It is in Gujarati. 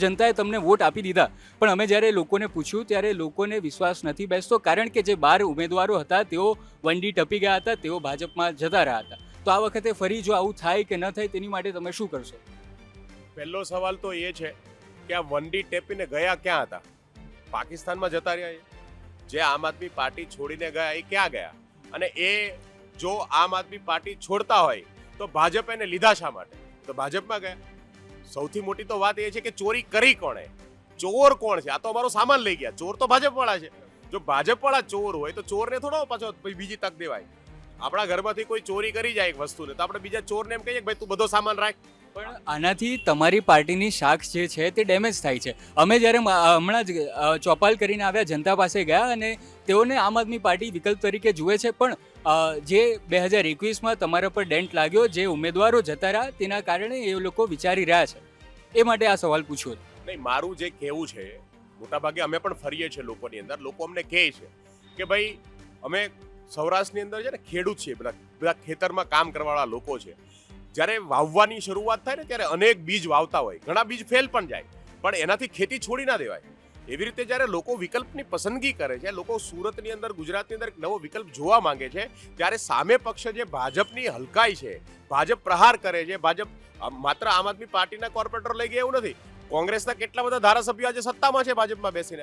જનતાએ તમને વોટ આપી દીધા, પણ અમે જ્યારે લોકોને પૂછ્યું ત્યારે લોકોને વિશ્વાસ નથી બેસતો, કારણ કે જે 12 ઉમેદવારો હતા તેઓ વંડી ટપી ગયા હતા, તેઓ ભાજપમાં જતા રહ્યા હતા. તો આ વખતે ફરી જો આવું થાય કે ન થાય તેની માટે તમે શું કરશો? પહેલો સવાલ તો એ છે કે આ વંડી ટેપીને ગયા ક્યાં હતા? પાકિસ્તાનમાં જતા રહ્યા એ? જે આમ આદમી પાર્ટી છોડીને ગયા એ ક્યાં ગયા? અને એ જો આમ આદમી પાર્ટી છોડતા હોય તો ભાજપ એને લીધા શા માટે? તો ભાજપમાં ગયા. સૌથી મોટી તો વાત એ છે કે ચોરી કરી કોણે? ચોર કોણ છે? આ તો અમારો સામાન લઈ ગયા. ચોર તો ભાજપવાળા છે. જો ભાજપવાળા ચોર હોય તો ચોરને થોડો પાછો બીજી તક દેવાય. આપણા ઘરમાંથી કોઈ ચોરી કરી જાય એક વસ્તુને તો આપણે બીજા ચોરને એમ કહીએ કે ભાઈ તું બધો સામાન રાખ. પણ આનાથી તમારી પાર્ટીની શાખ જે છે તે ડેમેજ થાય છે. અમે જ્યારે હમણાં જ ચોપાલ કરીને આવ્યા, જનતા પાસે ગયા અને તેઓને આમ આદમી પાર્ટી વિકલ્પ તરીકે જુએ છે, પણ જે 2021માં તમારા પર ડેન્ટ લાગ્યો, જે ઉમેદવારો જતા રહ્યા તેના કારણે એ લોકો વિચારી રહ્યા છે. એ માટે આ સવાલ પૂછ્યો હતો. નહીં, મારું જે કહેવું છે, મોટાભાગે અમે પણ ફરીએ છીએ લોકોની અંદર, લોકો અમને કહે છે કે ભાઈ અમે સૌરાષ્ટ્રની અંદર છે ને ખેડૂત છીએ, બધા ખેતરમાં કામ કરવાવાળા લોકો છે. જ્યારે વાવવાની શરૂઆત થાય ને ત્યારે અનેક બીજ વાવતા હોય, ઘણા બીજ ફેલ પણ જાય, પણ એનાથી ખેતી છોડી ના દેવાય. એવી રીતે જ્યારે લોકો વિકલ્પની પસંદગી કરે છે, લોકો સુરતની અંદર, ગુજરાતની અંદર એક નવો વિકલ્પ જોવા માંગે છે, ત્યારે સામે પક્ષ જે ભાજપની હલકાઈ છે, ભાજપ પ્રહાર કરે છે, ભાજપ માત્ર આમ આદમી પાર્ટીના કોર્પોરેટર લઈ ગયા એવું નથી, કોંગ્રેસના કેટલા બધા ધારાસભ્યો આજે સત્તામાં છે ભાજપમાં બેસીને.